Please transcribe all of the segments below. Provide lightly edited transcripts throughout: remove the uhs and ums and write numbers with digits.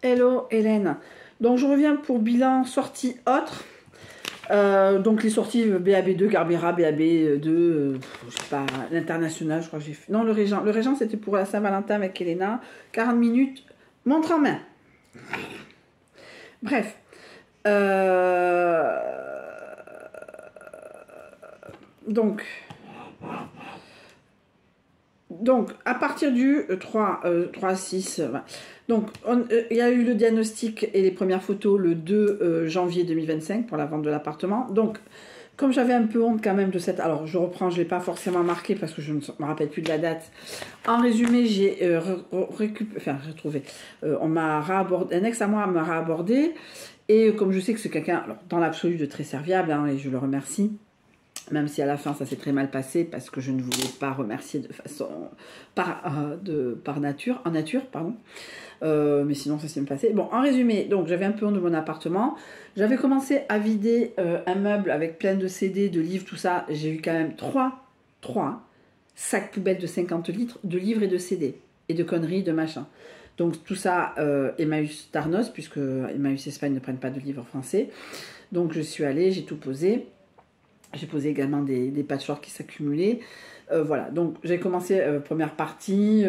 Hello Hélène. Donc je reviens pour bilan sortie autre. Donc les sorties BAB2, Garbera, BAB2, je sais pas, l'international, je crois que j'ai fait. Non, le Régent. Le Régent, c'était pour la Saint-Valentin avec Elena. 40 minutes, montre en main. Bref. Donc, à partir du 3 à 6, donc il y a eu le diagnostic et les premières photos le 2 janvier 2025 pour la vente de l'appartement. Donc, comme j'avais un peu honte quand même de cette... Alors, je reprends, je ne l'ai pas forcément marqué parce que je ne me rappelle plus de la date. En résumé, j'ai retrouvé. On m'a réabordé, un ex à moi m'a réabordé. Et comme je sais que c'est quelqu'un, dans l'absolu, de très serviable, hein, et je le remercie, même si à la fin ça s'est très mal passé parce que je ne voulais pas remercier de façon par nature, en nature, pardon. Mais sinon ça s'est bien passé. Bon, en résumé, donc j'avais un peu honte de mon appartement. J'avais commencé à vider un meuble avec plein de CD, de livres, tout ça. J'ai eu quand même trois sacs poubelles de 50 litres de livres et de CD et de conneries, de machin. Donc tout ça, Emmaüs Darnos, puisque Emmaüs Espagne ne prennent pas de livres français. Donc je suis allée, j'ai tout posé. J'ai posé également des patchworks qui s'accumulaient. Voilà, donc j'ai commencé première partie.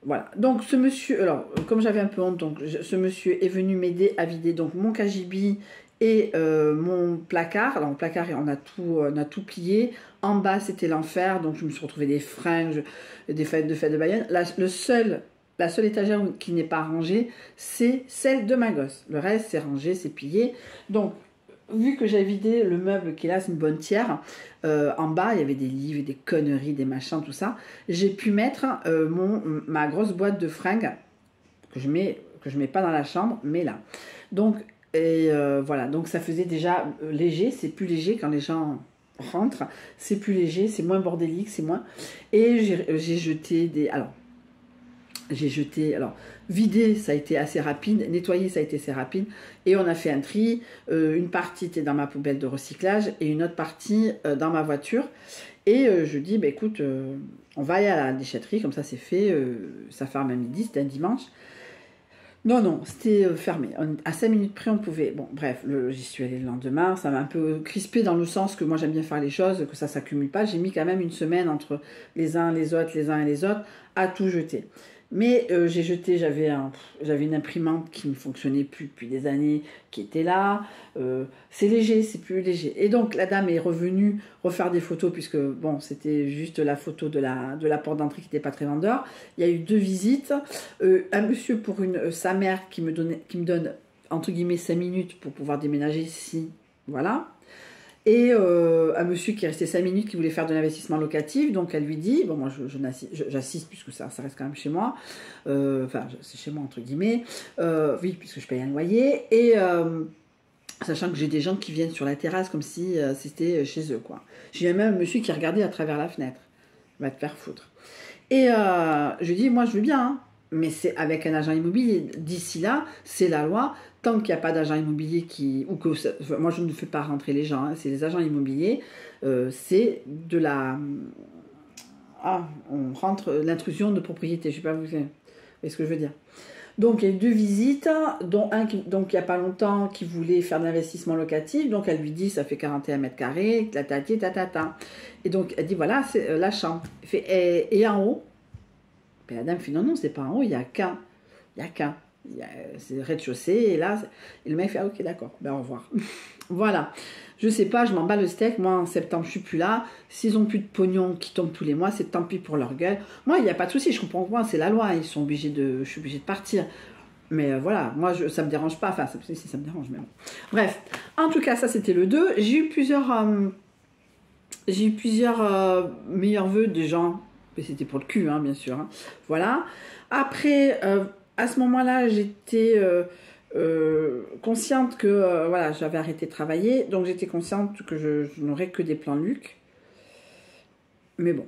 Voilà, donc ce monsieur, alors comme j'avais un peu honte, donc ce monsieur est venu m'aider à vider donc mon KGB et mon placard. Alors le placard, on a tout plié. En bas, c'était l'enfer, donc je me suis retrouvée des fringues, des fêtes de Bayonne. La seule étagère qui n'est pas rangée, c'est celle de ma gosse. Le reste, c'est rangé, c'est plié. Donc, vu que j'ai vidé le meuble qui est là, c'est une bonne tiers, en bas, il y avait des livres, des conneries, des machins, tout ça. J'ai pu mettre ma grosse boîte de fringues que je mets pas dans la chambre, mais là. Donc, voilà. Donc, ça faisait déjà léger. C'est plus léger quand les gens rentrent. C'est plus léger, c'est moins bordélique, c'est moins... Et j'ai jeté des... Alors, vider, ça a été assez rapide, nettoyer, ça a été assez rapide, et on a fait un tri. Une partie était dans ma poubelle de recyclage, et une autre partie dans ma voiture. Et je dis, bah, écoute, on va aller à la déchetterie, comme ça c'est fait, ça ferme à midi, c'était un dimanche. Non, c'était fermé. À 5 minutes près, on pouvait... Bon, bref, j'y suis allée le lendemain. Ça m'a un peu crispé dans le sens que moi, j'aime bien faire les choses, que ça ne s'accumule pas. J'ai mis quand même une semaine entre les uns et les autres, à tout jeter. Mais j'ai jeté, j'avais une imprimante qui ne fonctionnait plus depuis des années, qui était là. C'est léger, c'est plus léger. Et donc, la dame est revenue refaire des photos, puisque, bon, c'était juste la photo de la porte d'entrée qui n'était pas très vendeur. Il y a eu 2 visites. Un monsieur pour sa mère qui me donne, entre guillemets, 5 minutes pour pouvoir déménager, si, voilà. Et un monsieur qui est resté 5 minutes, qui voulait faire de l'investissement locatif. Donc elle lui dit, bon moi j'assiste puisque ça reste quand même chez moi, enfin c'est chez moi entre guillemets, oui puisque je paye un loyer, et sachant que j'ai des gens qui viennent sur la terrasse comme si c'était chez eux quoi. J'ai même un monsieur qui regardait à travers la fenêtre, va te faire foutre. Et je lui dis, moi je veux bien, hein, mais c'est avec un agent immobilier. D'ici là, c'est la loi. Tant qu'il n'y a pas d'agent immobilier moi je ne fais pas rentrer les gens, hein, c'est les agents immobiliers, c'est de la... on rentre l'intrusion de propriété, je ne sais pas vous voyez ce que je veux dire. Donc il y a eu 2 visites, dont un qui, donc il n'y a pas longtemps, qui voulait faire de l'investissement locatif, donc elle lui dit ça fait 41 mètres carrés, tatata. Et donc elle dit voilà, c'est la chambre. Elle fait, et en haut, et la dame fait non, c'est pas en haut, il n'y a qu'un. C'est le rez-de-chaussée, et là, et le mec fait, ah, ok, d'accord, ben au revoir. Voilà, je sais pas, je m'en bats le steak, moi en septembre je suis plus là, s'ils ont plus de pognon qui tombe tous les mois, c'est tant pis pour leur gueule. Moi, il n'y a pas de souci, je comprends pas, c'est la loi, je suis obligée de partir. Mais voilà, moi, ça me dérange pas, enfin, si ça me dérange, mais bon. Bref, en tout cas, ça c'était le 2. J'ai eu plusieurs meilleurs vœux de gens, mais c'était pour le cul, hein, bien sûr, hein. Voilà. Après... à ce moment-là, j'étais consciente que voilà, j'avais arrêté de travailler, donc j'étais consciente que je n'aurais que des plans Luc. Mais bon,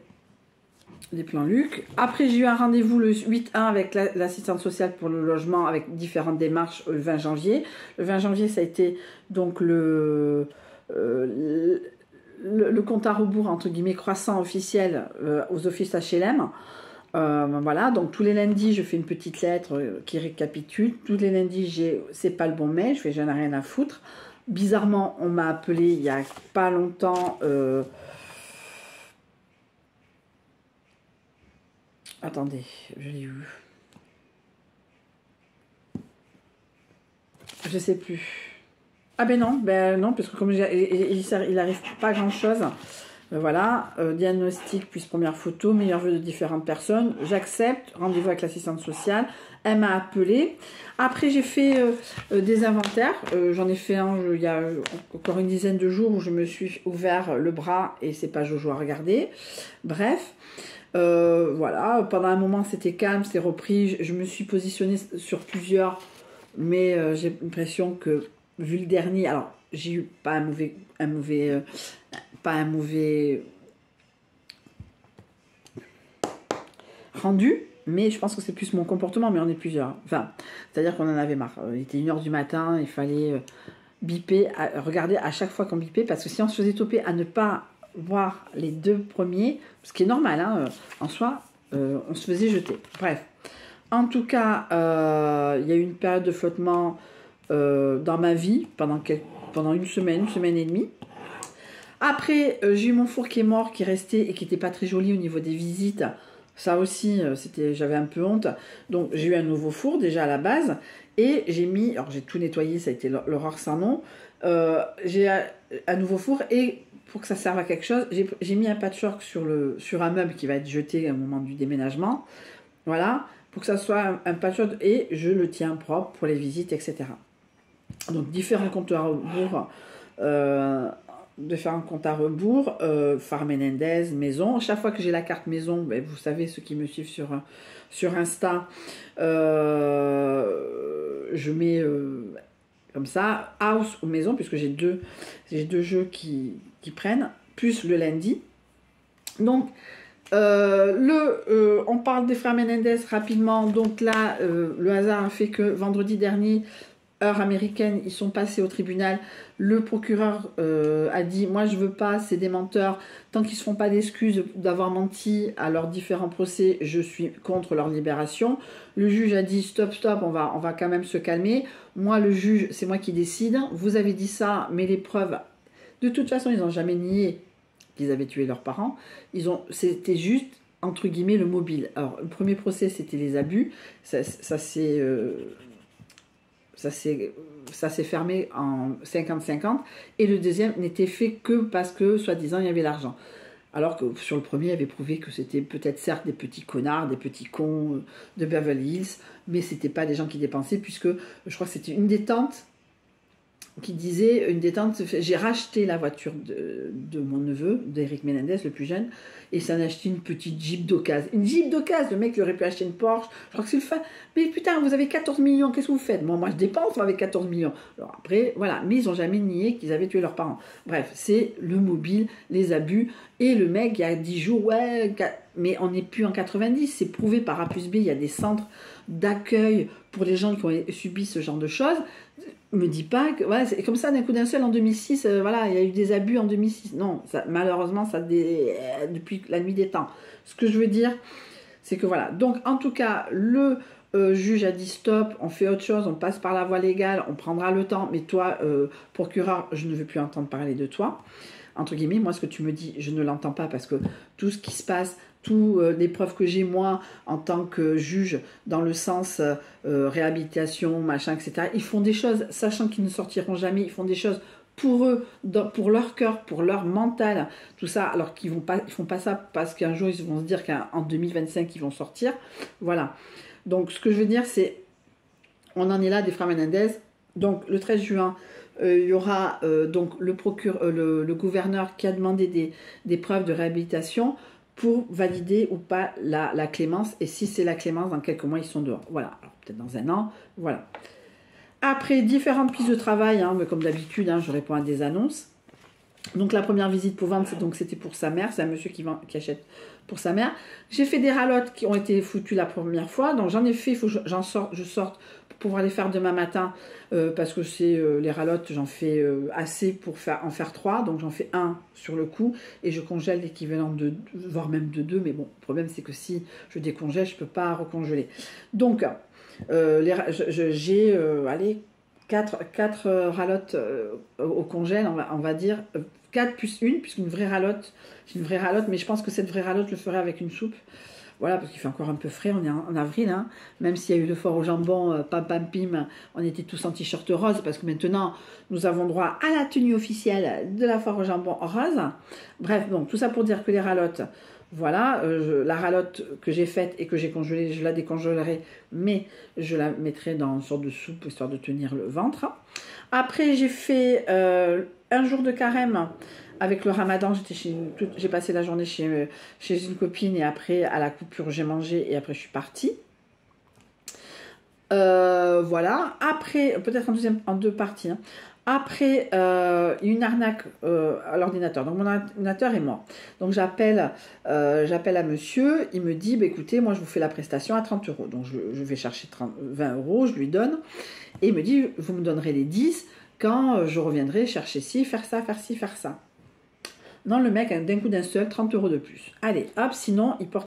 des plans Luc. Après, j'ai eu un rendez-vous le 8-1 avec l'assistante sociale pour le logement, avec différentes démarches le 20 janvier. Le 20 janvier, ça a été donc le compte à rebours, entre guillemets, croissant officiel aux offices HLM. Voilà, donc tous les lundis, je fais une petite lettre qui récapitule. Tous les lundis, c'est pas le bon mail, j'en ai rien à foutre. Bizarrement, on m'a appelé il y a pas longtemps. Attendez, je l'ai eu. Je sais plus. Ah ben non, parce que comme il arrive pas grand chose. Voilà, diagnostic puis première photo, meilleur vœu de différentes personnes. J'accepte, rendez-vous avec l'assistante sociale. Elle m'a appelé. Après, j'ai fait des inventaires. J'en ai fait un il y a encore une dizaine de jours où je me suis ouvert le bras et c'est pas Jojo à regarder. Bref. Voilà, pendant un moment c'était calme, c'est repris. Je me suis positionnée sur plusieurs, mais j'ai l'impression que vu le dernier, alors j'ai eu pas un mauvais rendu, mais je pense que c'est plus mon comportement, mais on est plusieurs. Enfin, c'est-à-dire qu'on en avait marre. Il était 1 h du matin, il fallait biper, regarder à chaque fois qu'on bipait, parce que si on se faisait toper à ne pas voir les 2 premiers, ce qui est normal, hein, en soi, on se faisait jeter. Bref. En tout cas, il y a eu une période de flottement dans ma vie pendant une semaine et demie. Après, j'ai eu mon four qui est mort, qui est resté et qui n'était pas très joli au niveau des visites. Ça aussi, j'avais un peu honte. Donc, j'ai eu un nouveau four déjà à la base. Et j'ai mis, alors j'ai tout nettoyé, ça a été l'horreur sans nom. J'ai un nouveau four et pour que ça serve à quelque chose, j'ai mis un patchwork sur un meuble qui va être jeté au moment du déménagement. Voilà, pour que ça soit un patchwork et je le tiens propre pour les visites, etc. Donc, différents comptes à rebours. Phare Menendez, maison. Chaque fois que j'ai la carte maison, ben, vous savez, ceux qui me suivent sur Insta, je mets comme ça, house ou maison, puisque j'ai deux jeux qui prennent, plus le lundi. Donc, on parle des frères Menendez rapidement. Donc là, le hasard a fait que vendredi dernier, heure américaine, ils sont passés au tribunal. Le procureur a dit, moi je veux pas, c'est des menteurs, tant qu'ils se font pas d'excuses d'avoir menti à leurs différents procès, je suis contre leur libération. Le juge a dit, stop, on va quand même se calmer. Moi le juge, c'est moi qui décide, vous avez dit ça, mais les preuves, de toute façon ils n'ont jamais nié qu'ils avaient tué leurs parents, c'était juste entre guillemets le mobile. Alors le premier procès c'était les abus, ça s'est fermé en 50-50 et le deuxième n'était fait que parce que soi-disant il y avait l'argent, alors que sur le premier il avait prouvé que c'était peut-être certes des petits connards, des petits cons de Beverly Hills, mais c'était pas des gens qui dépensaient, puisque je crois que c'était une des tantes qui disait, j'ai racheté la voiture de mon neveu, d'Eric Menendez, le plus jeune, et ça en a acheté une petite Jeep d'occasion. Une Jeep d'occasion, le mec il aurait pu acheter une Porsche, je crois que c'est le fin. Mais putain, vous avez 14 millions, qu'est-ce que vous faites? Moi je dépense avec 14 millions. Alors après, voilà, mais ils n'ont jamais nié qu'ils avaient tué leurs parents. Bref, c'est le mobile, les abus, et le mec, il y a 10 jours, ouais, mais on n'est plus en 90, c'est prouvé par A plus B, il y a des centres d'accueil pour les gens qui ont subi ce genre de choses. Me dis pas que voilà, c'est comme ça d'un coup d'un seul en 2006, voilà, il y a eu des abus en 2006. Non, malheureusement, depuis la nuit des temps. Ce que je veux dire, c'est que voilà. Donc, en tout cas, le juge a dit stop, on fait autre chose, on passe par la voie légale, on prendra le temps, mais toi, procureur, je ne veux plus entendre parler de toi. Entre guillemets, moi, ce que tu me dis, je ne l'entends pas, parce que tout ce qui se passe, toutes les preuves que j'ai moi en tant que juge dans le sens réhabilitation, machin, etc. Ils font des choses, sachant qu'ils ne sortiront jamais, ils font des choses pour eux, pour leur cœur, pour leur mental, tout ça, alors qu'ils font pas ça parce qu'un jour ils vont se dire qu'en 2025 ils vont sortir. Voilà. Donc ce que je veux dire, c'est, on en est là des frères Menendez. Donc le 13 juin, il y aura donc le gouverneur qui a demandé des preuves de réhabilitation pour valider ou pas la clémence, et si c'est la clémence, dans quelques mois ils sont dehors. Voilà, alors peut-être dans un an, voilà. Après, différentes pistes de travail, hein, mais comme d'habitude, hein, je réponds à des annonces. Donc la première visite pour vendre, c'était pour sa mère, c'est un monsieur qui achète pour sa mère. J'ai fait des ralottes qui ont été foutues la première fois, donc j'en ai fait, il faut que je sorte pour pouvoir les faire demain matin, parce que c'est les ralottes, j'en fais assez pour en faire 3, donc j'en fais un sur le coup, et je congèle l'équivalent de, voire même de 2, mais bon, le problème c'est que si je décongèle, je ne peux pas recongeler. Donc, j'ai, allez, 4 ralottes au congèle, on va dire, 4 plus une, puisqu'une vraie ralotte, j'ai une vraie ralotte, mais je pense que cette vraie ralotte, je le ferai avec une soupe. Voilà, parce qu'il fait encore un peu frais, on est en avril, hein. Même s'il y a eu le fort au jambon, pam pam pim, on était tous en t-shirt rose, parce que maintenant, nous avons droit à la tenue officielle de la foire au jambon rose. Bref, bon, tout ça pour dire que les ralottes, voilà, la ralotte que j'ai faite et que j'ai congelée, je la décongèlerai, mais je la mettrai dans une sorte de soupe, histoire de tenir le ventre. Après, j'ai fait un jour de carême. Avec le ramadan, j'ai passé la journée chez une copine et après, à la coupure, j'ai mangé et après, je suis partie. Voilà. Après, peut-être en deux parties. Hein. Après, une arnaque à l'ordinateur. Donc, mon ordinateur est mort. Donc, j'appelle à monsieur. Il me dit, bah, écoutez, moi, je vous fais la prestation à 30 €. Donc, je vais chercher 20 €. Je lui donne. Et il me dit, vous me donnerez les 10 quand je reviendrai chercher ci, faire ça, faire ci, faire ça. Non, le mec, d'un coup d'un seul, 30 € de plus. Allez, hop, sinon, il porte